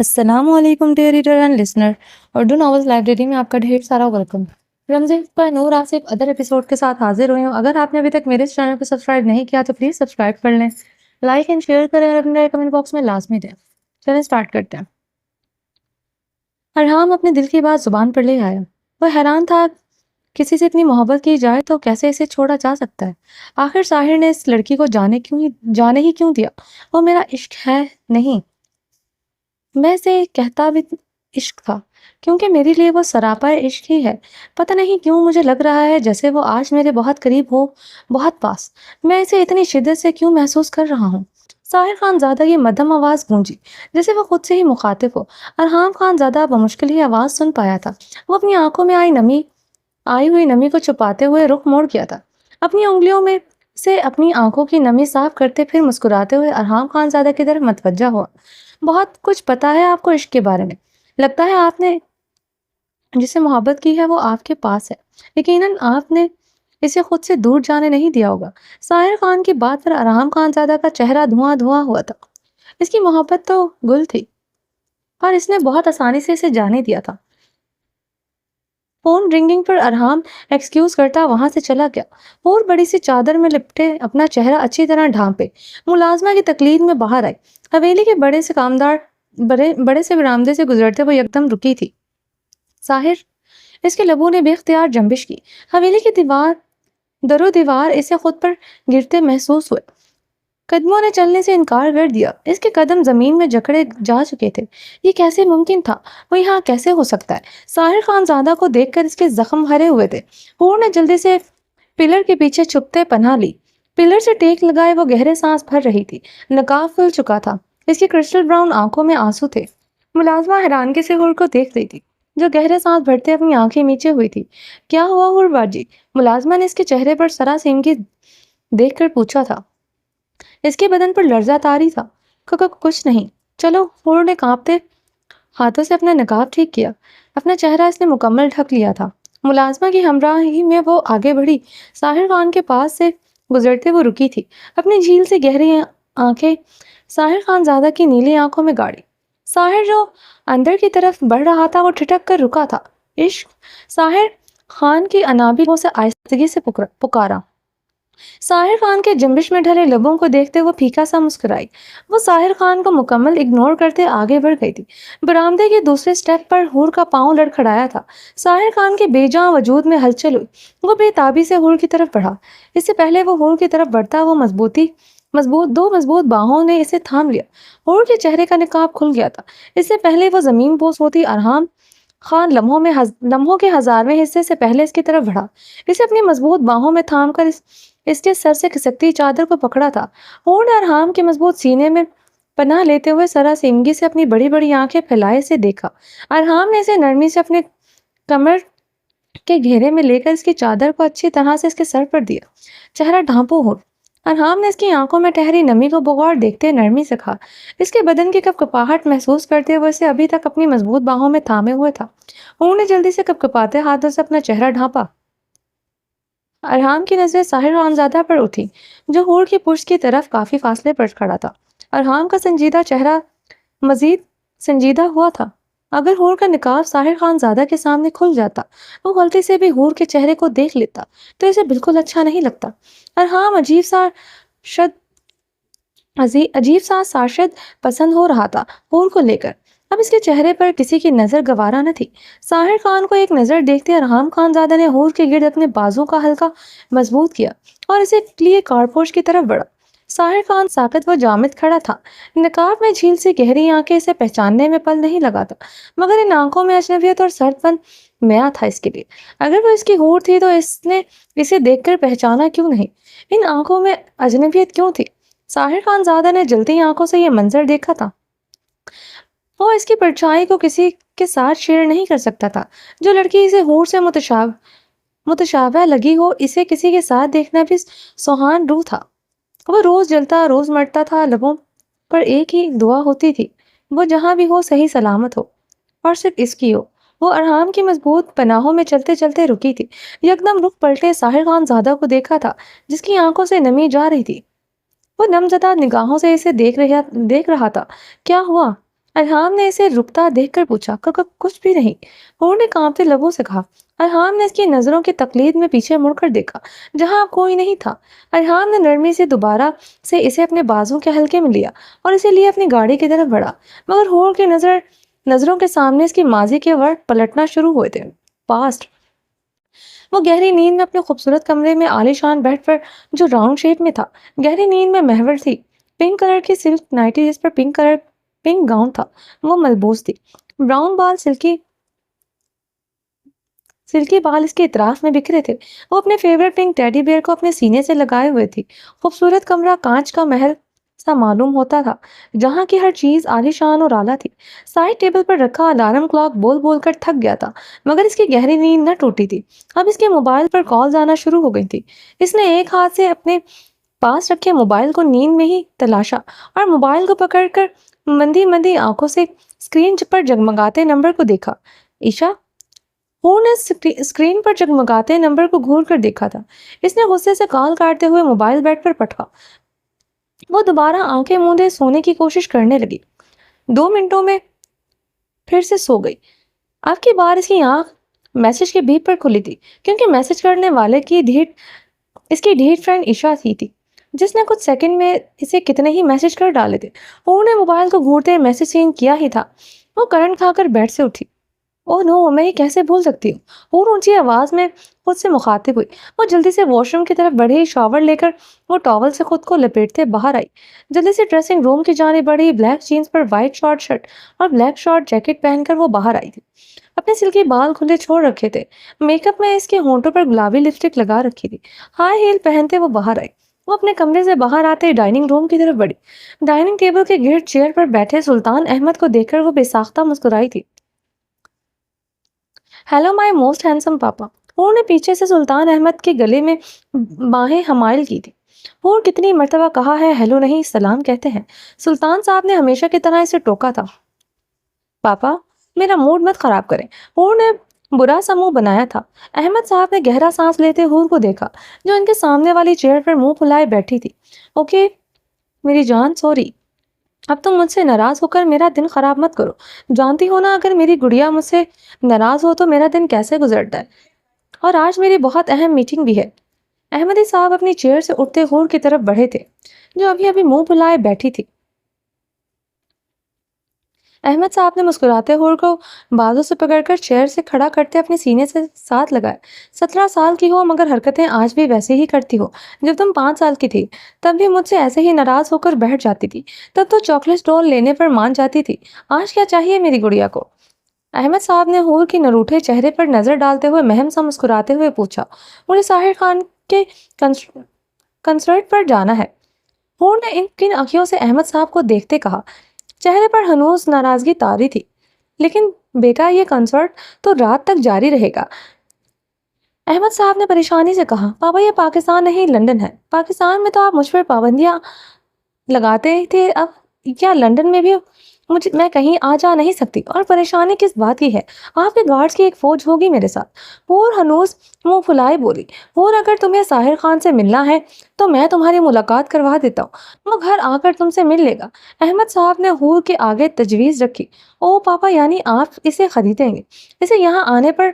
السلام علیکم dear reader and listener, Urdu novels library میں آپ کا ڈھیر سارا ویلکم۔ رمضان پر نور آصف ادر ایپیسوڈ کے ساتھ حاضر ہوئی ہوں۔ اگر آپ نے ابھی تک میرے اس چینل کو سبسکرائب نہیں کیا تو پلیز سبسکرائب کر لیں، لائک اینڈ شیئر کریں اور اپنے کمنٹ باکس میں لازمی دیں۔ چلیں سٹارٹ کرتے ہیں۔ ارحام اپنے دل کی بات زبان پر لے آیا۔ وہ حیران تھا کسی سے اتنی محبت کی جائے تو کیسے اسے چھوڑا جا سکتا ہے۔ آخر ساحر نے اس لڑکی کو جانے ہی کیوں دیا؟ وہ میرا عشق ہے نہیں، میں اسے کہتا بھی عشق تھا، کیونکہ میرے لیے وہ سراپا عشق ہی ہے۔ پتہ نہیں کیوں مجھے لگ رہا ہے جیسے وہ آج میرے بہت قریب ہو، بہت پاس۔ میں اسے اتنی شدت سے کیوں محسوس کر رہا ہوں؟ ساحر خان زادہ کی مدھم آواز گونجی جیسے وہ خود سے ہی مخاطب ہو۔ ارحام خان زادہ بمشکل ہی آواز سن پایا تھا۔ وہ اپنی آنکھوں میں آئی ہوئی نمی کو چھپاتے ہوئے رخ موڑ گیا تھا، اپنی انگلیوں میں سے اپنی آنکھوں کی نمی صاف کرتے پھر مسکراتے ہوئے ارحام خان زادہ کی طرف متوجہ ہوا۔ بہت کچھ پتا ہے آپ کو عشق کے بارے میں، لگتا ہے آپ نے جسے محبت کی ہے وہ آپ کے پاس ہے، یقیناً آپ نے اسے خود سے دور جانے نہیں دیا ہوگا۔ ساحر خان کی بات پر ارحام خان زادہ کا چہرہ دھواں دھواں ہوا تھا۔ اس کی محبت تو گل تھی اور اس نے بہت آسانی سے اسے جانے دیا تھا۔ فون رنگنگ پر ارحام ایکسکیوز کرتا وہاں سے چلا گیا اور بڑی سی چادر میں لپٹے اپنا چہرہ اچھی طرح ڈھانپے ملازمہ کی تقلید میں باہر آئی۔ حویلی کے بڑے سے برآمدے سے گزرتے وہ یکدم رکی تھی۔ ساحر، اس کے لبوں نے بے اختیار جنبش کی۔ حویلی کی در و دیوار اسے خود پر گرتے محسوس ہوئے۔ قدموں نے چلنے سے انکار کر دیا۔ اس کے قدم زمین میں جکڑے جا چکے تھے۔ یہ کیسے ممکن تھا؟ وہ یہاں کیسے ہو سکتا ہے؟ ساحر خان زادہ کو دیکھ کر اس کے زخم ہرے ہوئے تھے۔ حور نے جلدی سے پلر کے پیچھے چھپتے پناہ لی۔ پلر سے ٹیک لگائے وہ گہرے سانس بھر رہی تھی۔ نقاب کھل چکا تھا، اس کی کرسٹل براؤن آنکھوں میں آنسو تھے۔ ملازمہ حیرانگی سے حور کو دیکھ رہی تھی جو گہرے سانس بھرتے اپنی آنکھیں میچے ہوئی تھی۔ کیا ہوا حور باجی؟ ملازمہ نے اس کے چہرے پر سراسیمگی دیکھ کر پوچھا تھا۔ اس کے بدن پر لرزہ طاری تھا۔ کچھ نہیں، چلو۔ حور نے کانپتے ہاتھوں سے اپنا نقاب ٹھیک کیا۔ اپنا چہرہ اس نے مکمل ڈھک لیا تھا۔ ملازمہ کی ہمراہی میں وہ آگے بڑھی۔ ساحر خان کے پاس سے گزرتے وہ رکی تھی، اپنی جھیل سے گہری آنکھیں ساحر خان زادہ کی نیلی آنکھوں میں گاڑی۔ ساحر جو اندر کی طرف بڑھ رہا تھا وہ ٹھٹک کر رکا تھا۔ عشق؟ ساحر خان کی انابی سے آہستگی سے پکارا۔ ساحر خان کے جنبش میں ڈھلے لبوں کو دیکھتے وہ پھیکا سا مسکرائی۔ وہ ساحر خان کو مکمل اگنور کرتے آگے بڑھ گئی تھی۔ برآمدے کے دوسرے سٹیپ پر حور کا پاؤں لڑکھڑایا تھا۔ ساحر خان کے بے جان وجود میں ہلچل ہوئی۔ وہ بے تابی سے حور کی طرف بڑھا۔ اس سے پہلے وہ حور کی طرف بڑھتا وہ دو مضبوط باہوں نے اسے تھام لیا۔ حور کے چہرے کا نقاب کھل گیا تھا۔ اس سے پہلے وہ زمین بوس ہوتی ارحام خان لمحوں کے ہزارویں حصے سے پہلے اس کی طرف بڑھا۔ اسے اپنی مضبوط باہوں میں تھام کر اس کے سر سے کھسکتی چادر کو پکڑا تھا۔ حور نے ارحام کے مضبوط سینے میں پناہ لیتے ہوئے سراسیمگی سے اپنی بڑی بڑی آنکھیں پھیلائے سے دیکھا۔ ارحام نے اسے نرمی سے اپنے کمر کے گھیرے میں لے کر اس کی چادر کو اچھی طرح سے اس کے سر پر دیا۔ چہرہ ڈھانپو حور۔ ارحام نے اس کی آنکھوں میں ٹھہری نمی کو بغور دیکھتے نرمی سے کہا۔ اس کے بدن کی کپکپاہٹ محسوس کرتے ہوئے اسے ابھی تک اپنی مضبوط باہوں میں تھامے ہوئے تھا۔ حور نے جلدی سے کپکپاتے ہاتھوں سے اپنا چہرہ ڈھانپا۔ ارحام کی نظریں ساحر خان زادہ پر اٹھی جو حور کی پشت کی طرف کافی فاصلے پر کھڑا تھا۔ ارحام کا سنجیدہ چہرہ مزید سنجیدہ ہوا تھا۔ اگر حور کا نقاب ساحر خان زادہ کے سامنے کھل جاتا، وہ غلطی سے بھی حور کے چہرے کو دیکھ لیتا تو اسے بالکل اچھا نہیں لگتا۔ ارحام عجیب سا شاشد پسند ہو رہا تھا حور کو لے کر۔ اب اس کے چہرے پر کسی کی نظر گوارا نہ تھی۔ ساحر خان کو ایک نظر دیکھتے ارحام خان زادہ نے حور کے گرد اپنے بازو کا حلقہ مضبوط کیا اور اسے لیے کارپوش کی طرف بڑھا۔ ساحر خان ساکت و جامد کھڑا تھا۔ نقاب میں جھیل سے گہری آنکھیں اسے پہچاننے میں پل نہیں لگاتا، مگر ان آنکھوں میں اجنبیت اور سرد پن میاں تھا اس کے لیے۔ اگر وہ اس کی حور تھی تو اس نے اسے دیکھ کر پہچانا کیوں نہیں؟ ان آنکھوں میں اجنبیت کیوں تھی؟ ساحر خان زادہ نے جلتی آنکھوں سے یہ منظر دیکھا تھا۔ وہ اس کی پرچھائی کو کسی کے ساتھ شیئر نہیں کر سکتا تھا۔ جو لڑکی اسے حور سے متشابہ لگی ہو، اسے کسی کے ساتھ دیکھنا بھی سوہان روح تھا۔ وہ روز جلتا روز مرتا تھا۔ لبوں پر ایک ہی دعا ہوتی تھی، وہ جہاں بھی ہو صحیح سلامت ہو اور صرف اس کی ہو۔ وہ ارحام کی مضبوط پناہوں میں چلتے چلتے رکی تھی۔ یکدم رخ پلٹے ساحر خان زادہ کو دیکھا تھا جس کی آنکھوں سے نمی جا رہی تھی۔ وہ نم زدہ نگاہوں سے اسے دیکھ رہا تھا۔ کیا ہوا؟ ارحام نے اسے رکتا دیکھ کر پوچھا، کچھ بھی نہیں، ہور نے کانپتے لبوں سے کہا۔ ارحام نے اس کی نظروں کی تقلید میں پیچھے مڑ کر دیکھا جہاں اب کوئی نہیں تھا۔ ارحام نے نرمی سے دوبارہ سے اسے اپنے بازو کے ہلکے میں لیا اور اسے لیے اپنی گاڑی کی طرف بڑھا، مگر ہور کی نظروں کے سامنے اس کی ماضی کے ورڈ پلٹنا شروع ہوئے تھے۔ پاسٹ۔ وہ گہری نیند میں اپنے خوبصورت کمرے میں عالیشان بیڈ پر جو راؤنڈ شیپ میں تھا، گہری نیند میں محور تھی۔ پنک کلر کی سلک نائٹی جس پر پنک گاؤن تھا وہ ملبوس تھی۔ براؤن بال سلکی بال اس کے اطراف میں بکھرے تھے۔ وہ اپنے فیورٹ پنک ٹیڈی بیئر کو اپنے سینے سے لگائے ہوئے تھی۔ خوبصورت کمرہ کانچ کا محل سا معلوم ہوتا تھا جہاں کی ہر چیز عالیشان اور اعلیٰ تھی۔ سائڈ ٹیبل پر رکھا الارم کلاک بول بول کر تھک گیا تھا، مگر اس کی گہری نیند نہ ٹوٹی تھی۔ اب اس کے موبائل پر کالز آنا شروع ہو گئی تھی۔ اس نے ایک ہاتھ سے اپنے پاس رکھے موبائل کو نیند میں ہی تلاشا اور موبائل کو پکڑ کر مندی مندی آنکھوں سے اسکرین پر جگمگاتے نمبر کو دیکھا۔ عشا؟ ہور نے اسکرین پر جگمگاتے نمبر کو گھور کر دیکھا تھا۔ اس نے غصے سے کال کاٹتے ہوئے موبائل بیڈ پر پٹکا۔ وہ دوبارہ آنکھیں موندے سونے کی کوشش کرنے لگی۔ 2 منٹوں میں پھر سے سو گئی۔ اب کی بار اس کی آنکھ میسج کے بیپ پر کھلی تھی، کیونکہ میسج کرنے والے اس کی ڈھیٹ فرینڈ عشا تھی جس نے کچھ سیکنڈ میں اسے کتنے ہی میسج کر ڈالے تھے۔ ہور نے موبائل کو گھورتے میسج سین کیا ہی تھا، وہ کرنٹ کھا کر بیڈ سے اٹھی۔ اوہ نو، میں یہ کیسے بھول سکتی ہوں؟ ہور اونچی آواز میں خود سے مخاطب ہوئی۔ وہ جلدی سے واش روم کی طرف بڑھی، شاور لے کر وہ ٹاول سے خود کو لپیٹتے باہر آئی۔ جلدی سے ڈریسنگ روم کی جانب بڑھی، بلیک جینز پر وائٹ شارٹ شرٹ اور بلیک شارٹ جیکٹ پہن کر وہ باہر آئی تھی۔ اپنے سلکی بال کھلے چھوڑ رکھے تھے، میک اپ میں اس کے ہونٹوں پر گلابی لپسٹک لگا رکھی تھی۔ ہائی ہیل پہنتے وہ باہر آئی۔ وہ اپنے کمرے سے باہر آتے ڈائننگ روم کی طرف بڑھی۔ ڈائننگ ٹیبل کے گرد چیئر پر بیٹھے سلطان احمد کو دیکھ کر وہ بے ساختہ مسکرائی تھی۔ ہیلو مائی موسٹ ہینڈسم پاپا۔ ہور نے پیچھے سے سلطان احمد کے گلے میں باہیں حمائل کی تھی۔ ہور کتنی مرتبہ کہا ہے ہیلو نہیں سلام کہتے ہیں۔ سلطان صاحب نے ہمیشہ کی طرح اسے ٹوکا تھا۔ پاپا میرا موڈ مت خراب کریں۔ ہور نے برا سا منہ بنایا تھا۔ احمد صاحب نے گہرا سانس لیتے ہور کو دیکھا جو ان کے سامنے والی چیئر پر منہ پھلائے بیٹھی تھی۔ اوکے میری جان، سوری، اب تم مجھ سے ناراض ہو کر میرا دن خراب مت کرو۔ جانتی ہو نا اگر میری گڑیا مجھ سے ناراض ہو تو میرا دن کیسے گزرتا ہے، اور آج میری بہت اہم میٹنگ بھی ہے۔ احمدی صاحب اپنی چیئر سے اٹھتے ہور کی طرف بڑھے تھے جو ابھی ابھی منہ پھلائے بیٹھی تھی۔ احمد صاحب نے مسکراتے ہور کو بازو سے پکڑ کر چیئر سے کھڑا کرتے اپنے سینے سے ساتھ لگایا۔ 17 سال کی ہو مگر حرکتیں آج بھی ویسے ہی کرتی ہو جب تم 5 سال کی تھی، تب بھی مجھ سے ایسے ہی ناراض ہو کر بیٹھ جاتی تھی، تب تو چاکلیٹ ڈول لینے پر مان جاتی تھی۔ آج کیا چاہیے میری گڑیا کو؟ احمد صاحب نے ہور کی نروٹھے چہرے پر نظر ڈالتے ہوئے مہم سا مسکراتے ہوئے پوچھا۔ مجھے ساحر خان کے کنسرٹ پر جانا ہے۔ ہور نے ان کن آنکھوں سے احمد صاحب کو دیکھتے کہا۔ چہرے پر ہنوز ناراضگی طاری تھی۔ لیکن بیٹا یہ کنسرٹ تو رات تک جاری رہے گا۔ احمد صاحب نے پریشانی سے کہا۔ پاپا یہ پاکستان نہیں لندن ہے۔ پاکستان میں تو آپ مجھ پر پابندیاں لگاتے تھے، اب کیا لندن میں بھی میں کہیں آ جا نہیں سکتی؟ اور پریشانی کس بات کی ہے؟ آپ کے گارڈز کی ایک فوج ہوگی میرے ساتھ۔ ہور ہنوز منہ پھلائے بولی۔ ہور اگر تمہیں ساحر خان سے ملنا ہے تو میں تمہاری ملاقات کروا دیتا ہوں، وہ گھر آ کر تم سے مل لے گا۔ احمد صاحب نے ہور کے آگے تجویز رکھی۔ او پاپا یعنی آپ اسے خریدیں گے، اسے یہاں آنے پر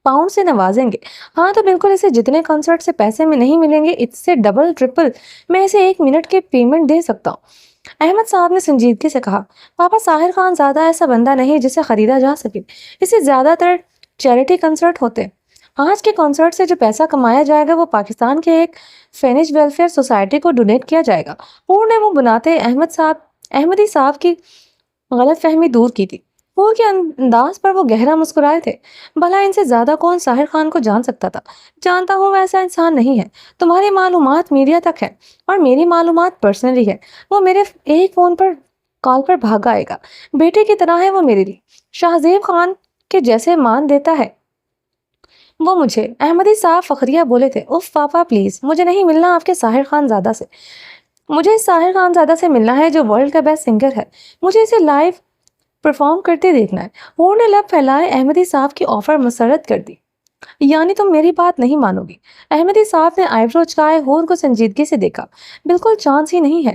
پاؤنڈ سے نوازیں گے؟ ہاں تو بالکل، اسے جتنے کنسرٹ سے پیسے میں نہیں ملیں گے اس سے ڈبل ٹرپل میں اسے 1 منٹ کے پیمنٹ دے سکتا ہوں۔ احمد صاحب نے سنجیدگی سے کہا۔ پاپا ساحر خان زیادہ ایسا بندہ نہیں جسے خریدا جا سکے، اسے زیادہ تر چیریٹی کنسرٹ ہوتے ہیں۔ آج کے کنسرٹ سے جو پیسہ کمایا جائے گا وہ پاکستان کے ایک فینش ویلفیئر سوسائٹی کو ڈونیٹ کیا جائے گا۔ ہور نے منہ بناتے احمدی صاحب کی غلط فہمی دور کی تھی۔ ہور کے انداز پر وہ گہرا مسکرائے تھے۔ بھلا ان سے زیادہ کون ساحر خان کو جان سکتا تھا؟ جانتا ہوں وہ ایسا انسان نہیں ہے۔ تمہاری معلومات میڈیا تک ہے اور میری معلومات پرسنلی ہے۔ وہ میرے ایک فون پر کال پر بھاگا آئے گا۔ بیٹے کی طرح ہے وہ میرے لیے، شاہزیب خان کے جیسے مان دیتا ہے وہ مجھے۔ احمدی صاحب فخریہ بولے تھے۔ اف پاپا پلیز، مجھے نہیں ملنا آپ کے ساحر خان زادہ سے، مجھے اس ساحر خان زادہ سے ملنا ہے جو ورلڈ کا بیسٹ سنگر ہے۔ مجھے اسے لائیو پرفارم کرتے دیکھنا ہے۔ ہور نے لب پھیلائے احمدی صاحب کی آفر مسرت کر دی۔ یعنی تم میری بات نہیں مانو گی؟ احمدی صاحب نے آئی برو چکائے ہور کو سنجیدگی سے دیکھا۔ بالکل چانس ہی نہیں ہے۔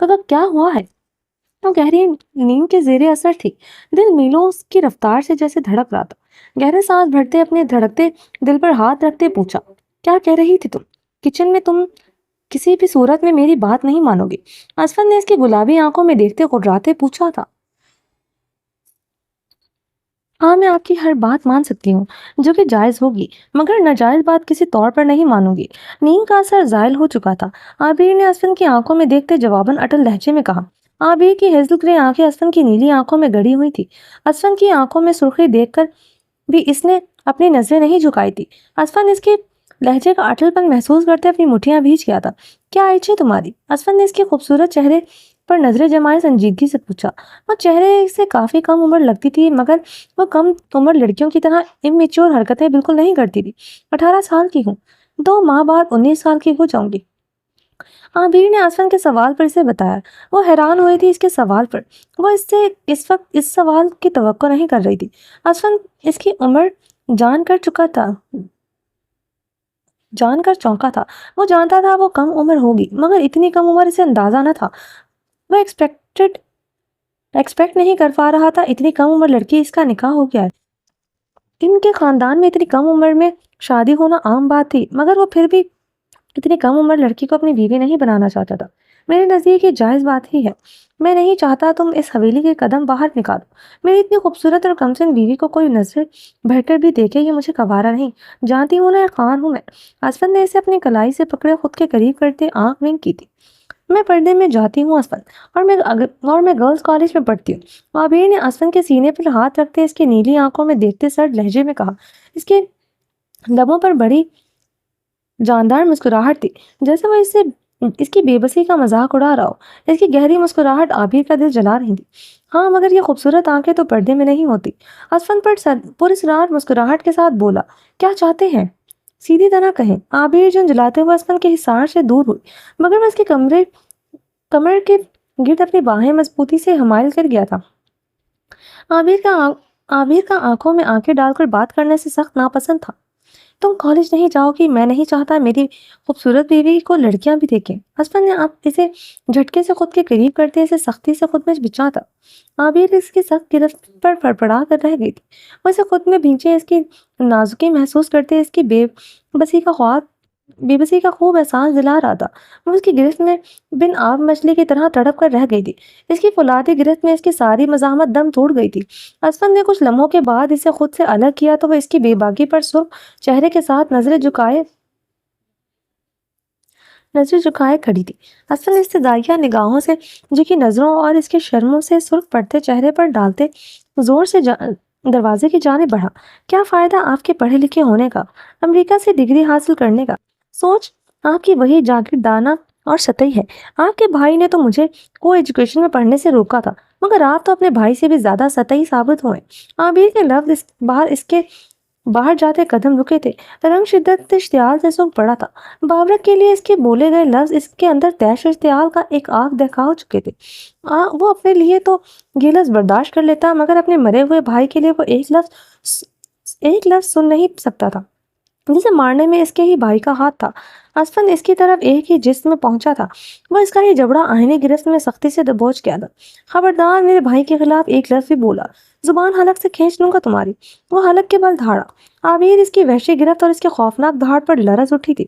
کہا کیا ہوا ہے؟ وہ گہری نیند کے زیر اثر تھی، دل میلوں اس کی رفتار سے جیسے دھڑک رہا تھا۔ گہرے سانس بھرتے اپنے دھڑکتے دل پر ہاتھ رکھتے پوچھا، کیا کہہ رہی تھی تم؟ کچن میں تم کسی بھی صورت میں میری بات نہیں مانو گی؟ اسفند نے اس کی گلابی آنکھوں میں دیکھتے غراتے پوچھا تھا۔ ہاں میں آپ کی ہر بات مان سکتی ہوں جو کہ جائز ہوگی، مگر ناجائز بات کسی طور پر نہیں مانوں گی۔ نیند کا اثر زائل ہو چکا تھا۔ عابر نے اسفند کی آنکھوں میں دیکھتے جواباً اٹل لہجے میں کہا۔ عابر کی ہیزل گرے آنکھیں اسفند کی نیلی آنکھوں میں گڑی ہوئی تھی۔ اسفند کی آنکھوں میں سرخی دیکھ کر بھی اس نے اپنی نظریں نہیں جھکائی تھی۔ اسفند اس کے لہجے کا اٹل پن محسوس کرتے اپنی مٹھیاں بھیج گیا تھا۔ کیا ایچ ہے تمہاری؟ اسفند نے اس کے خوبصورت چہرے پر نظریں جمائے سنجیدگی سے پوچھا۔ وہ چہرے سے کافی کم عمر لگتی تھی، مگر وہ کم عمر لڑکیوں کی طرح امیچور حرکتیں بالکل نہیں کرتی تھی۔ 18 سال کی ہوں، 2 ماہ بعد 19 سال کی ہو جاؤں گی۔ عابر نے اسفند کے سوال پر اسے بتایا۔ وہ حیران ہوئی تھی اس کے سوال پر۔ وہ اس سے اس وقت اس سوال کی توقع نہیں کر رہی تھی۔ اسفند اس کی عمر جان کر چونکا تھا۔ وہ جانتا تھا وہ کم عمر ہوگی، مگر اتنی کم عمر اسے اندازہ نہ تھا۔ وہ ایکسپیکٹ نہیں کر پا رہا تھا اتنی کم عمر لڑکی اس کا نکاح ہو گیا ہے۔ ان کے خاندان میں اتنی کم عمر میں شادی ہونا عام بات تھی، مگر وہ پھر بھی اتنی کم عمر لڑکی کو اپنی بیوی نہیں بنانا چاہتا تھا۔ میرے نزدیک یہ جائز بات ہی ہے۔ میں نہیں چاہتا تم اس حویلی کے قدم باہر نکالو۔ میری اتنی خوبصورت اور کمسن بیوی کو کوئی نظر بھر کر بھی دیکھے یہ مجھے گوارا نہیں۔ جانتی ہوں نا خان ہوں میں۔ اسفند نے اسے اپنی کلائی سے پکڑے خود کے قریب کرتے آنکھ ونک کی تھی۔ میں پردے میں جاتی ہوں اسفند، اور میں گرلز کالج میں پڑھتی ہوں۔ عابر نے اسفند کے سینے پر ہاتھ رکھتے اس کی نیلی آنکھوں میں دیکھتے سرد لہجے میں کہا۔ اس کے لبوں پر بڑی جاندار مسکراہٹ تھی، جیسے وہ اس کی بے بسی کا مذاق اڑا رہا ہو۔ اس کی گہری مسکراہٹ عابر کا دل جلا رہی تھی۔ ہاں مگر یہ خوبصورت آنکھیں تو پردے میں نہیں ہوتی۔ اسفند پر اسرار مسکراہٹ کے ساتھ بولا، کیا چاہتے ہیں؟ سیدھی طرح کہیں۔ عابر جلاتے ہوئے اسفند کے حصار سے دور ہوئی، مگر وہ اس کے کمر کے گرد اپنی باہیں مضبوطی سے حمائل کر گیا تھا۔ عابر کا آنکھوں میں آنکھیں ڈال کر بات کرنے سے سخت ناپسند تھا۔ تم کالج نہیں جاؤ گی، میں نہیں چاہتا میری خوبصورت بیوی کو لڑکیاں بھی دیکھیں۔ اسفند نے اسے جھٹکے سے خود کے قریب کرتے اسے سختی سے خود میں بچھا تھا۔ عابر اس کی سخت گرفت پر فڑفڑا کر رہ گئی تھی۔ وہ اسے خود میں بھینچے اس کی نازکی محسوس کرتے اس کی بے بسی کا خوب احساس دلا رہا تھا۔ وہ اس کی گرفت میں بن آب مچھلی کی طرح تڑپ کر رہ گئی تھی۔ اس کی فولادی گرفت میں اس کی ساری مزاحمت دم توڑ گئی تھی۔ اسفند نے کچھ لمحوں کے بعد اسے خود سے الگ کیا تو وہ اس کی بے باکی پر سرخ چہرے کے ساتھ نظریں جھکائے کھڑی تھی۔ اسفند اس سے دائیا نگاہوں سے جھکی نظروں اور اس کے شرموں سے سرخ پڑتے چہرے پر ڈالتے زور سے دروازے کی جانب بڑھا۔ کیا فائدہ آپ کے پڑھے لکھے ہونے کا، امریکہ سے ڈگری حاصل کرنے کا؟ سوچ آپ کی وہی جاگیردانہ اور سطحی ہے۔ آپ کے بھائی نے تو مجھے کو ایجوکیشن میں پڑھنے سے روکا تھا، مگر آپ تو اپنے بھائی سے بھی زیادہ سطحی ثابت ہوئے۔ عابر کے لفظ اس کے باہر جاتے قدم رکے تھے۔ رنگ شدت اشتعال سے سوکھ پڑا تھا۔ بابرک کے لیے اس کے بولے گئے لفظ اس کے اندر تیش و اشتعال کا ایک آگ دکھا چکے تھے۔ وہ اپنے لیے تو یہ لفظ برداشت کر لیتا، مگر اپنے مرے ہوئے بھائی کے لیے وہ ایک لفظ سن نہیں سکتا تھا جسے مارنے میں اس کے ہی بھائی کا ہاتھ تھا۔ اسفند اس کی طرف ایک ہی جسم میں پہنچا تھا۔ وہ اس کا ہی جبڑا آہنی گرفت میں سختی سے دبوچ گیا تھا۔ خبردار میرے بھائی کے خلاف ایک لفظ بھی بولا، زبان حلق سے کھینچ لوں گا تمہاری۔ وہ حلق کے بل دھاڑا۔ عابر اس کی وحشی گرفت اور اس کے خوفناک دھاڑ پر لرز اٹھی تھی۔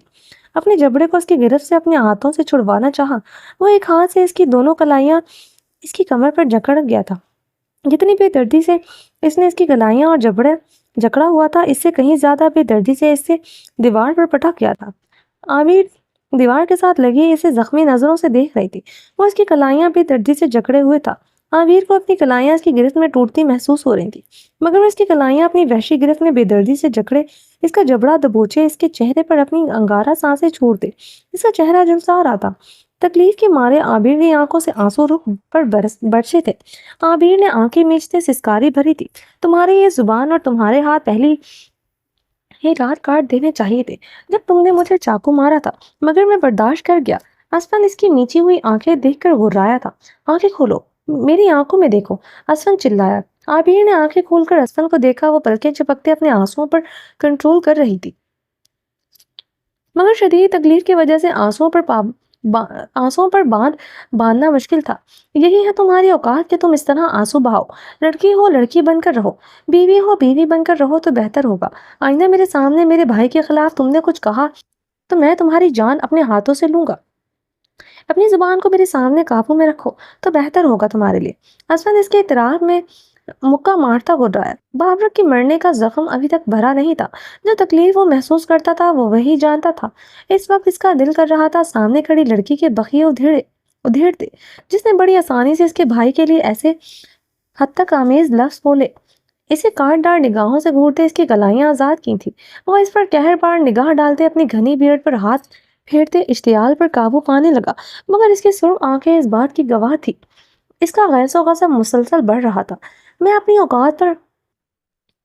اپنے جبڑے کو اس کی گرفت سے اپنے ہاتھوں سے چھڑوانا چاہا۔ وہ ایک ہاتھ سے اس کی دونوں کلائیاں اس کی کمر پر جکڑ گیا تھا۔ جتنی بے دردی سے اس نے اس کی کلائیاں اور جکڑا ہوا تھا، اس سے کہیں زیادہ بے دردی سے اسے دیوار پر پٹک گیا تھا۔ عابر دیوار کے ساتھ لگی اسے زخمی نظروں سے دیکھ رہی تھی۔ وہ اس کی کلائیاں بے دردی سے جکڑے ہوئے تھا۔ عابر کو اپنی کلائیاں اس کی گرفت میں ٹوٹتی محسوس ہو رہی تھی، مگر وہ اس کی کلائیاں اپنی وحشی گرفت میں بے دردی سے جکڑے اس کا جبڑا دبوچے اس کے چہرے پر اپنی انگارہ سانسیں چھوڑتے اس کا چہرہ جھلسا رہا تھا۔ تکلیف کے مارے عابر کی آنکھوں سے آنسو رخ پر برسے تھے۔ عابر نے آنکھیں میچتے سسکاری بھری تھی۔ تمہاری یہ زبان اور تمہارے ہاتھ پہلی ہی رات کاٹ دینے چاہیے تھے جب تم نے مجھے چاقو مارا تھا، مگر میں برداشت کر گیا۔ اسفند اس کی نیچی ہوئی آنکھیں دیکھ کر غرایا تھا۔ آنکھیں کھولو، میری آنکھوں میں دیکھو، اسفند چلایا۔ عابر نے آنکھیں کھول کر اسفند کو دیکھا۔ وہ پلکیں چپکتے اپنے آنسوؤں پر کنٹرول کر رہی تھی، مگر شدید تکلیف کی وجہ سے آنسوؤں پر آنسوؤں پر باندھنا مشکل تھا۔ یہی ہے تمہاری اوقات کہ تم اس طرح آنسو بہاؤ۔ لڑکی ہو لڑکی بن کر رہو، بیوی ہو بیوی بن کر رہو تو بہتر ہوگا۔ آئندہ میرے سامنے میرے بھائی کے خلاف تم نے کچھ کہا تو میں تمہاری جان اپنے ہاتھوں سے لوں گا۔ اپنی زبان کو میرے سامنے قابو میں رکھو تو بہتر ہوگا تمہارے لیے۔ اسفند اس کے اعتراف میں مکہ مارتا بول رہا ہے۔ بابرک کے مرنے کا زخم ابھی تک بھرا نہیں تھا۔ جو تکلیف وہ محسوس کرتا تھا وہ وہی جانتا تھا۔ اس وقت اس کا دل کر رہا تھا سامنے کھڑی لڑکی کے بخیے ادھیڑ دے، جس نے بڑی آسانی سے اس کے بھائی کے لیے ایسے حد تک آمیز لفظ بولے، اسے کاٹ ڈار نگاہوں سے گھورتے اس کی گلائیاں آزاد کی تھی۔ وہ اس پر قہر بار نگاہ ڈالتے اپنی گھنی بیئرڈ پر ہاتھ پھیرتے اشتعال پر قابو پانے لگا، مگر اس کی سرخ آنکھیں اس بات کی گواہ تھی، اس کا غیظ و غضب مسلسل بڑھ رہا تھا۔ میں اپنی اوقات پر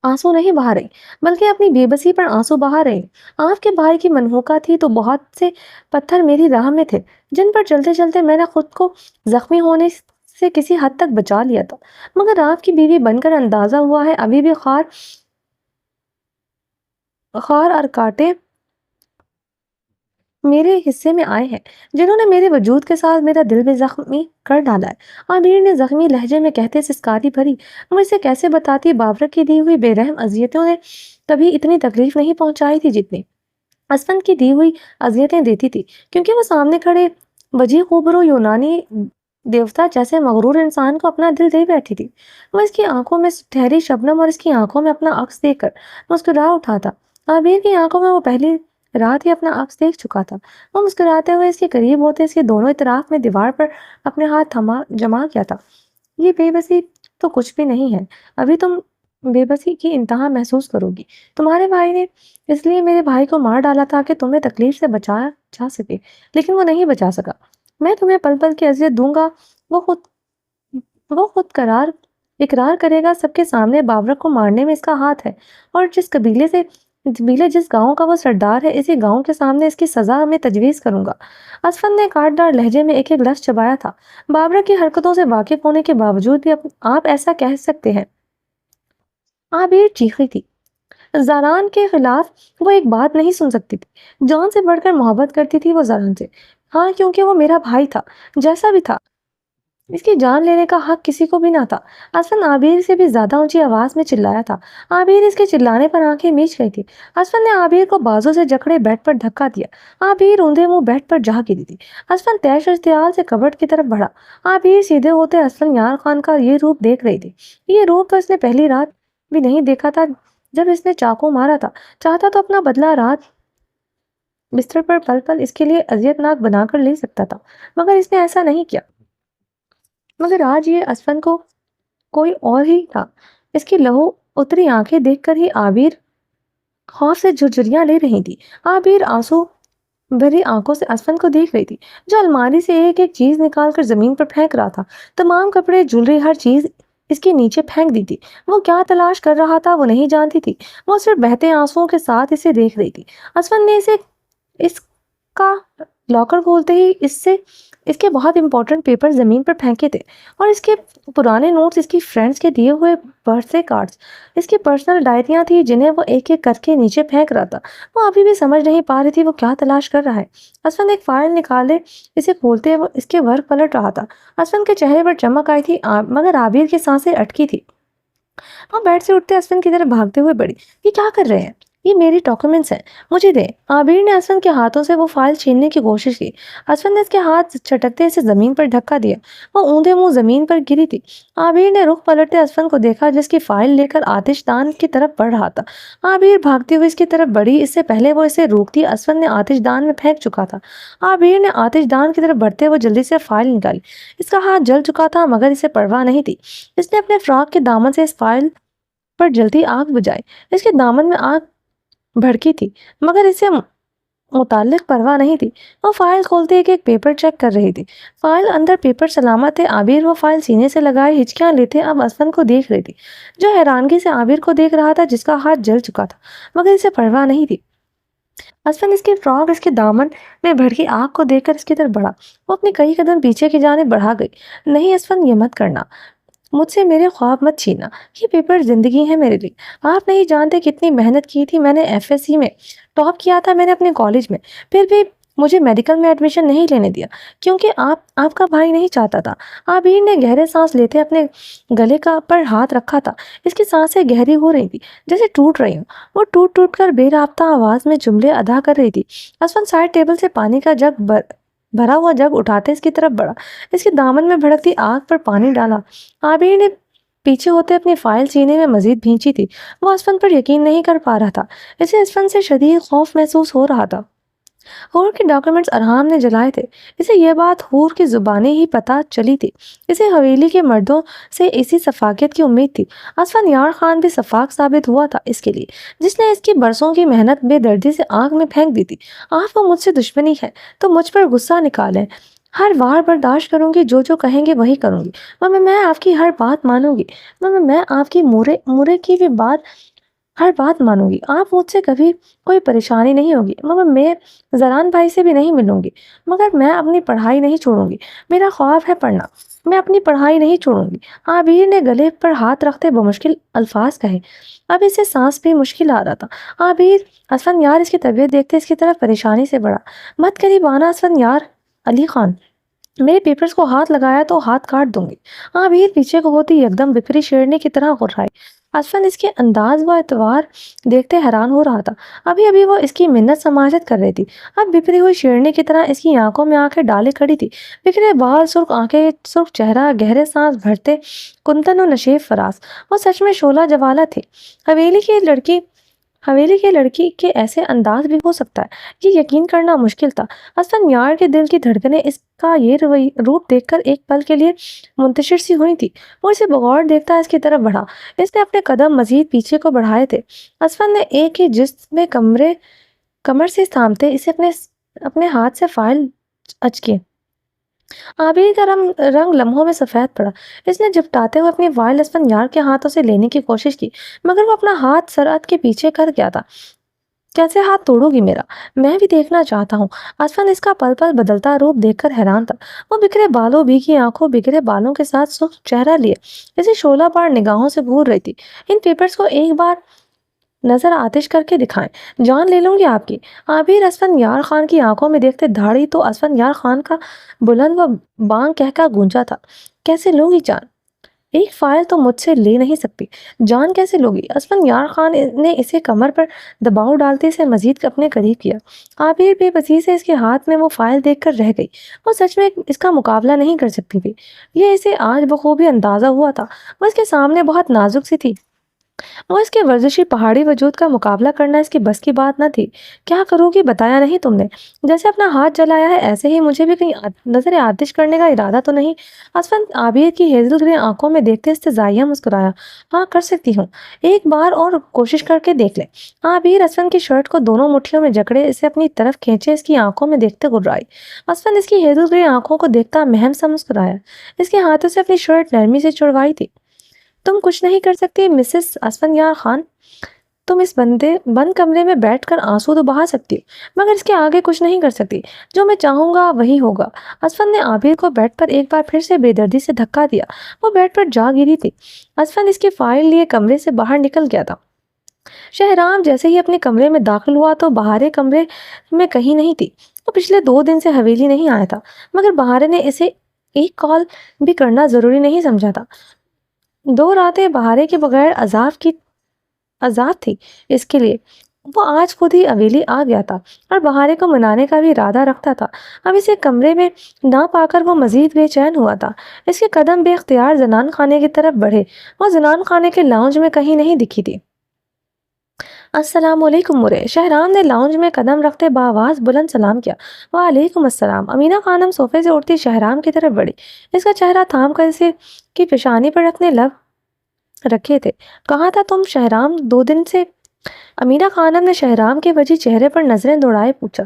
آنسو نہیں بہا رہی بلکہ اپنی بے بسی پر آنسو بہا رہی۔ آپ کے بھائی کی منحوکہ تھی تو بہت سے پتھر میری راہ میں تھے جن پر چلتے چلتے میں نے خود کو زخمی ہونے سے کسی حد تک بچا لیا تھا، مگر آپ کی بیوی بن کر اندازہ ہوا ہے ابھی بھی خار اور کانٹے میرے حصے میں آئے ہیں، جنہوں نے میرے وجود کے ساتھ میرا دل بھی زخمی کر ڈالا ہے۔ عبیر نے زخمی لہجے میں کہتے سسکاری بھری، مجھ سے کیسے بتاتی بابرک کی دی ہوئی بے رحم اذیتوں نے کبھی اتنی تکلیف نہیں پہنچائی تھی جتنی اسفند کی دی ہوئی اذیتیں دیتی تھی، کیونکہ وہ سامنے کھڑے وجیح خوبرو یونانی دیوتا جیسے مغرور انسان کو اپنا دل دے بیٹھی تھی۔ وہ اس کی آنکھوں میں ٹھہری شبنم اور اس کی آنکھوں میں اپنا عکس دیکھ کر مسکرا اٹھا تھا۔ عبیر کی آنکھوں میں وہ پہلی رات ہی اپنا عکس دیکھ چکا تھا۔ وہ مسکراتے ہوئے اس کے قریب ہوتے اس کے دونوں اطراف میں دیوار پر اپنے ہاتھ جما کیا تھا۔ یہ بے بسی تو کچھ بھی نہیں ہے، ابھی تم بے بسی کی انتہا محسوس کرو گی۔ تمہارے بھائی نے اس لیے میرے بھائی کو مار ڈالا تھا کہ تمہیں تکلیف سے بچایا جا سکے، لیکن وہ نہیں بچا سکا۔ میں تمہیں پل پل کی اذیت دوں گا۔ وہ خود اقرار کرے گا سب کے سامنے بابرک کو مارنے میں اس کا ہاتھ ہے، اور جس گاؤں کا وہ سردار ہے اسی گاؤں کے سامنے اس کی سزا میں تجویز کروں گا۔ اسفند نے کاٹ ڈار لہجے میں ایک ایک لفظ چبایا تھا۔ بابرک کی حرکتوں سے واقف ہونے کے باوجود بھی آپ ایسا کہہ سکتے ہیں؟ عبیر چیخی تھی۔ زاران کے خلاف وہ ایک بات نہیں سن سکتی تھی۔ جان سے بڑھ کر محبت کرتی تھی وہ زاران سے، ہاں کیونکہ وہ میرا بھائی تھا، جیسا بھی تھا۔ اس کی جان لینے کا حق کسی کو بھی نہ تھا۔ اسفند عبیر سے بھی زیادہ اونچی آواز میں چلایا تھا۔ عبیر اس کے چلانے پر آنکھیں میچ گئی تھی۔ اسفند نے عبیر کو بازو سے جکڑے بیڈ پر دھکا دیا۔ عبیر اوندھے منہ بیڈ پر جا گری تھی۔ اسفند تیش و اشتعال سے کبٹ کی طرف بڑھا۔ عبیر سیدھے ہوتے اسفند یار خان کا یہ روپ دیکھ رہی تھی۔ یہ روپ تو اس نے پہلی رات بھی نہیں دیکھا تھا جب اس نے چاقو مارا تھا۔ چاہتا تو اپنا بدلہ رات بستر پر پل پل اس کے لیے اذیت ناک بنا کر لے سکتا تھا، مگر اس نے ایسا نہیں کیا۔ مگر آج یہ اسفند کو کوئی اور ہی تھا۔ اس کی لہو اتری آنکھیں دیکھ کر ہی عبیر خوف سے جھرجھریاں لے رہی تھی۔ عبیر آنسو بھری آنکھوں سے اسفند کو دیکھ رہی تھی، جو الماری سے ایک ایک چیز نکال کر زمین پر پھینک رہا تھا۔ تمام کپڑے جولری ہر چیز اس کے نیچے پھینک دی تھی۔ وہ کیا تلاش کر رہا تھا وہ نہیں جانتی تھی، وہ صرف بہتے آنسوؤں کے ساتھ اسے دیکھ رہی تھی۔ اسفند نے اس کا لاکر کھولتے ہی اس کے بہت امپورٹنٹ پیپر زمین پر پھینکے تھے، اور اس کے پرانے نوٹس، اس کی فرینڈز کے دیے ہوئے برتھ ڈے کارڈز، اس کی پرسنل ڈائریاں تھیں جنہیں وہ ایک ایک کر کے نیچے پھینک رہا تھا۔ وہ ابھی بھی سمجھ نہیں پا رہی تھی وہ کیا تلاش کر رہا ہے۔ اسفند ایک فائل نکالے اسے کھولتے وہ اس کے ورق پلٹ رہا تھا۔ اسفند کے چہرے پر چمک آئی تھی، مگر عبیر کی سانسیں اٹکی تھی۔ وہ بیڈ سے اٹھتے اسفند کی طرف بھاگتے ہوئے بڑھی۔ یہ کیا کر رہے ہیں؟ یہ میری ڈاکیومنٹس ہیں، مجھے دیں۔ عبیر نے اسفند کے ہاتھوں سے وہ فائل چھیننے کی کوشش کی۔ اسفند نے اس کے ہاتھ چھٹکتے اسے زمین پر دھکا دیا۔ وہ اوندھے منہ زمین پر گری تھی۔ عبیر نے رخ پلٹتے اسفند کو دیکھا جس کی فائل لے کر آتش دان کی طرف بڑھ رہا تھا۔ عبیر بھاگتے ہوئے اس کی طرف بڑھی، اس سے پہلے وہ اسے روکتی اسفند نے آتش دان میں پھینک چکا تھا۔ عبیر نے آتش دان کی طرف بڑھتے ہوئے جلدی سے فائل نکالی۔ اس کا ہاتھ جل چکا تھا مگر اسے پرواہ نہیں تھی۔ اس نے اپنے فراق کے دامن سے اس فائل پر جلتی آگ بجھائی۔ اس کے دامن میں آگ بھڑکی تھی مگر اسے متعلق پرواہ نہیں تھی۔ وہ فائل کھولتے ایک ایک پیپر چیک کر رہی تھی۔ فائل اندر پیپر سلامت تھے۔ عبیر وہ فائل سینے سے لگائے ہچکیاں لیتے اب اسفند کو دیکھ رہی تھی، جو حیرانگی سے عبیر کو دیکھ رہا تھا جس کا ہاتھ جل چکا تھا مگر اسے پرواہ نہیں تھی۔ اسفند اس کے فراق، اس کے دامن میں بھڑکی آگ کو دیکھ کر اس کی طرف بڑھا۔ وہ اپنی کئی قدم پیچھے کی جانب بڑھا گئی۔ نہیں اسفند، یہ مت کرنا، مجھ سے میرے خواب مت چھینا، یہ پیپر زندگی ہے میرے لیے۔ آپ نہیں جانتے کتنی محنت کی تھی میں نے، ایف ایس سی میں ٹاپ کیا تھا میں نے اپنے کالج میں، پھر بھی مجھے میڈیکل میں ایڈمیشن نہیں لینے دیا کیونکہ آپ کا بھائی نہیں چاہتا تھا۔ عابر نے گہرے سانس لیتے اپنے گلے پر ہاتھ رکھا تھا۔ اس کی سانسیں گہری ہو رہی تھی جیسے ٹوٹ رہی ہوں۔ وہ ٹوٹ ٹوٹ کر بے رابطہ آواز میں جملے ادا کر رہی تھی۔ اسفند سائڈ ٹیبل سے پانی کا بھرا ہوا جگ اٹھاتے اس کی طرف بڑھا، اس کے دامن میں بھڑکتی آگ پر پانی ڈالا۔ عابر نے پیچھے ہوتے اپنی فائل سینے میں مزید بھینچی تھی۔ وہ اسفند پر یقین نہیں کر پا رہا تھا۔ اسے اسفند سے شدید خوف محسوس ہو رہا تھا۔ ہور کے ڈاکیومنٹس ارحام نے جلائے تھے۔ اسے یہ بات ہور کی زبانیں ہی پتہ چلی تھی۔ اسے حویلی کے مردوں سے اسی شفافیت کی امید تھی۔ اسفند یار خان بھی شفاف ثابت ہوا تھا اس کے لیے، جس نے اس کی برسوں کی محنت بے دردی سے آگ میں پھینک دی تھی۔ آپ کو مجھ سے دشمنی ہے تو مجھ پر غصہ نکالیں، ہر وار برداشت کروں گی، جو کہیں گے وہی کروں گی۔ میں آپ کی ہر بات مانوں گی۔ میں آپ کی مورے کی بھی ہر بات مانوں گی۔ آپ مجھ سے کبھی کوئی پریشانی نہیں ہوگی۔ میں زران بھائی سے بھی نہیں ملوں گی، مگر میں اپنی پڑھائی نہیں چھوڑوں گی۔ میرا خواب ہے پڑھنا، میں اپنی پڑھائی نہیں چھوڑوں گی۔ عابر نے گلے پر ہاتھ رکھتے بمشکل الفاظ کہے۔ اب اسے سانس بھی مشکل آ رہا تھا۔ عابر، اسفند یار اس کی طبیعت دیکھتے اس کی طرف پریشانی سے بڑھا۔ مت قریب آنا اسفند یار۔ علی خان، میرے پیپرز کو ہاتھ لگایا تو ہاتھ کاٹ دوں گی۔ عابر پیچھے کو ہوتی یکدم بپری شیرنی کی طرح غرائے۔ اسفند اس کے انداز و اعتبار دیکھتے حیران ہو رہا تھا۔ ابھی وہ اس کی منت سماجت کر رہی تھی، اب بپری ہوئی شیرنی کی طرح اس کی آنکھوں میں آنکھیں ڈالے کھڑی تھی۔ بکھرے بال، سرخ آنکھیں، سرخ چہرہ، گہرے سانس بھرتے کنتن و نشیب فراز۔ وہ سچ میں شعلہ جوالہ تھی۔ حویلی کے لڑکی کے ایسے انداز بھی ہو سکتا ہے، یہ یقین کرنا مشکل تھا۔ اسفند یار کے دل کی دھڑکنیں اس کا یہ روپ دیکھ کر ایک پل کے لیے منتشر سی ہوئی تھی۔ وہ اسے بغور دیکھتا اس کی طرف بڑھا۔ اس نے اپنے قدم مزید پیچھے کو بڑھائے تھے۔ اسفند نے ایک ہی جست میں کمر سے تھامتے اسے اپنے ہاتھ سے فائل اچکی۔ عابر کا رنگ لمحوں میں سفید پڑا۔ اس نے جھپٹاتے ہوئے اپنی فائل اسفند یار کے ہاتھوں سے لینے کی کوشش کی، مگر وہ اپنا ہاتھ سرعت کے پیچھے کر گیا تھا۔ کیسے ہاتھ توڑو گی میرا؟ میں بھی دیکھنا چاہتا ہوں۔ اسفند اس کا پل پل بدلتا روپ دیکھ کر حیران تھا۔ وہ بکھرے بالوں، بھیگی آنکھوں، بگڑے بالوں کے ساتھ سرخ چہرہ لیے اسے شعلہ بار نگاہوں سے گھور رہی تھی۔ ان پیپرز کو ایک بار نظر آتش کر کے دکھائیں، جان لے لوں گی آپ کی۔ عابر اسفند یار خان کی آنکھوں میں دیکھتے دھاڑی تو اسفند یار خان کا بلند و بانگ کہکا گونجا تھا۔ کیسے لوں گی جان؟ ایک فائل تو مجھ سے لے نہیں سکتی، جان کیسے لوگی؟ اسفند یار خان نے اسے کمر پر دباؤ ڈالتے اسے مزید اپنے قریب کیا۔ عابر بے بسی سے اس کے ہاتھ میں وہ فائل دیکھ کر رہ گئی۔ وہ سچ میں اس کا مقابلہ نہیں کر سکتی تھی، یہ اسے آج بخوبی اندازہ ہوا تھا۔ وہ اس کے سامنے بہت نازک سی تھی، وہ اس کے ورزشی پہاڑی وجود کا مقابلہ کرنا اس کی بس کی بات نہ تھی۔ کیا کرو گی بتایا نہیں تم نے؟ جیسے اپنا ہاتھ جلایا ہے ایسے ہی مجھے بھی کہیں نظر آتش کرنے کا ارادہ تو نہیں؟ اسفند عابر کی ہیزل گرے آنکھوں میں دیکھتے استہزائیہ مسکرایا۔ ہاں کر سکتی ہوں، ایک بار اور کوشش کر کے دیکھ لے۔ عابر اسفند کی شرٹ کو دونوں مٹھیوں میں جکڑے اسے اپنی طرف کھینچے اس کی آنکھوں میں دیکھتے گرائی۔ اسفند اس کی ہیزل گرے آنکھوں کو دیکھتا مہم سا مسکرایا۔ اس کے ہاتھوں سے اپنی شرٹ نرمی سے چھڑوائی تھی۔ تم کچھ نہیں کر سکتی مسز اسفند یار خان، تم اس بند کمرے میں بیٹھ کر آنسو تو بہا سکتی ہو، مگر اس کے آگے کچھ نہیں کر سکتی۔ جو میں چاہوں گا وہی ہوگا۔ اسفند نے عابر کو بیڈ پر ایک بار پھر سے بے دردی سے دھکا دیا۔ وہ بیڈ پر جا گری تھی۔ اسفند اس کی فائل لیے کمرے سے باہر نکل گیا تھا۔ شہرام جیسے ہی اپنے کمرے میں داخل ہوا تو بہارے کمرے میں کہیں نہیں تھی۔ وہ پچھلے 2 دن سے حویلی نہیں آیا تھا، مگر بہارے نے اسے ایک کال بھی کرنا ضروری نہیں سمجھا تھا۔ 2 راتیں بہارے کے بغیر عذاب تھی اس کے لیے۔ وہ آج خود ہی حویلی آ گیا تھا اور بہارے کو منانے کا بھی ارادہ رکھتا تھا۔ اب اسے کمرے میں نہ پا کر وہ مزید بے چین ہوا تھا۔ اس کے قدم بے اختیار زنان خانے کی طرف بڑھے۔ وہ زنان خانے کے لاؤنج میں کہیں نہیں دکھی تھی۔ السلام علیکم مرے، شہرام نے لاؤنج میں قدم رکھتے بآواز بلند سلام کیا۔ وعلیکم السلام۔ امینا خانم صوفے سے اٹھتی شہرام کی طرف بڑھی، اس کا چہرہ تھام کر اسے کی پیشانی پر اپنے لب رکھے تھے۔ کہاں تھا تم شہرام 2 دن سے؟ امینا خانم نے شہرام کے وجہ چہرے پر نظریں دوڑائے پوچھا،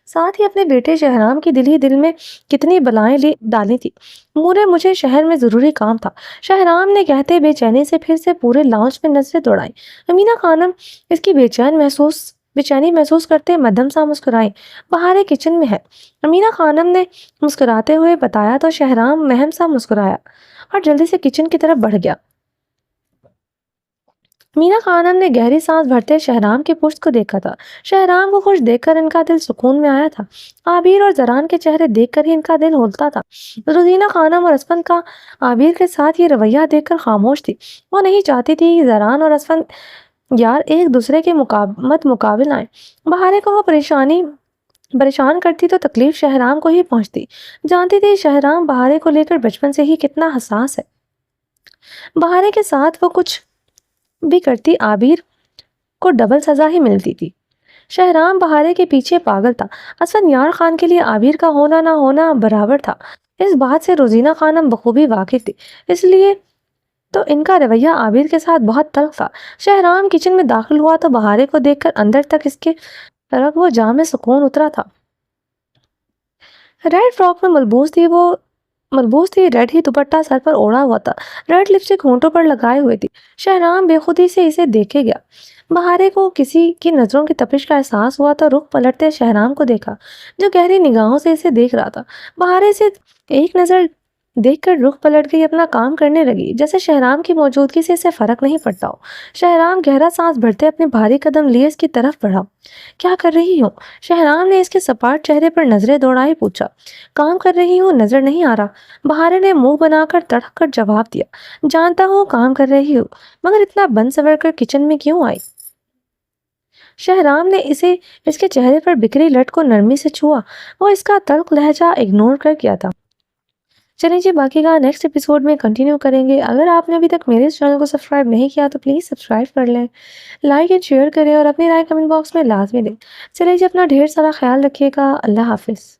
ساتھ ہی اپنے بیٹے شہرام کی دل میں کتنی بلائیں ڈالی تھی۔ مورے مجھے شہر میں ضروری کام تھا، شہرام نے کہتے بے چینی سے پھر سے پورے لاؤنج میں نظریں دوڑائیں۔ امینا خانم اس کی بے چینی محسوس کرتے مدھم سا مسکرائیں۔ بہارے کچن میں ہے، امینا خانم نے مسکراتے ہوئے بتایا تو شہرام مہم سا مسکرایا اور جلدی سے کچن کی طرف بڑھ گیا۔ مینا خانم نے گہری سانس بھرتے شہرام کے پشت کو دیکھا تھا۔ شہرام کو خوش دیکھ کر ان کا دل سکون میں آیا تھا۔ عابر اور زران کے چہرے دیکھ کر ہی ان کا دل ہولتا تھا۔ روزینہ خانم اور اسفند کا عابر کے ساتھ یہ رویہ دیکھ کر خاموش تھی۔ وہ نہیں چاہتی تھی کہ زران اور اسفند یار ایک دوسرے کے مقابل آئیں۔ بہارے کو وہ پریشان کرتی تو تکلیف شہرام کو ہی پہنچتی۔ جانتی تھی شہرام بہارے کو لے کر بچپن سے ہی کتنا حساس ہے۔ بہارے کے ساتھ وہ کچھ بھی کرتی عابر کو ڈبل سزا ہی ملتی تھی۔ شہرام بہارے کے پیچھے پاگل تھا۔ اسفند یار خان کے لیے عابر کا ہونا نہ ہونا برابر تھا۔ اس بات سے روزینہ خانم بخوبی واقف تھی، اس لیے تو ان کا رویہ عابر کے ساتھ بہت تلخ تھا۔ شہرام کچن میں داخل ہوا تو بہارے کو دیکھ کر اندر تک اس کے رگ و جاں میں سکون اترا تھا۔ ریڈ فراک میں ملبوس تھی، ریڈ ہی دوپٹہ سر پر اوڑھا ہوا تھا، ریڈ لپسٹک ہونٹوں پر لگائے ہوئے تھی۔ شہرام بے خودی سے اسے دیکھے گیا۔ بہارے کو کسی کی نظروں کی تپش کا احساس ہوا تو رخ پلٹتے شہرام کو دیکھا، جو گہری نگاہوں سے اسے دیکھ رہا تھا۔ بہارے سے ایک نظر دیکھ کر رخ پلٹ گئی، اپنا کام کرنے لگی جیسے شہرام کی موجودگی سے اسے فرق نہیں پڑتا ہو۔ شہرام گہرا سانس بھرتے اپنے بھاری قدم لیے اس کی طرف بڑھا۔ کیا کر رہی ہوں؟ شہرام نے اس کے سپاٹ چہرے پر نظریں دوڑائے پوچھا۔ کام کر رہی ہوں، نظر نہیں آ رہا؟ بہارے نے منہ بنا کر تڑپ کر جواب دیا۔ جانتا ہوں کام کر رہی ہوں، مگر اتنا بن سور کر کچن میں کیوں آئی؟ شہرام نے اس کے چہرے پر بکھری لٹ کو نرمی سے چھوا۔ وہ اس کا تلخ لہجہ اگنور کر کیا تھا۔ چلیں جی، باقی کا نیکسٹ ایپیسوڈ میں کنٹینیو کریں گے۔ اگر آپ نے ابھی تک میرے اس چینل کو سبسکرائب نہیں کیا تو پلیز سبسکرائب کر لیں، لائک اینڈ شیئر کریں اور اپنی رائے کمنٹ باکس میں لازمی دیں۔ چلیں جی، اپنا ڈھیر سارا خیال رکھیے گا۔ اللہ حافظ۔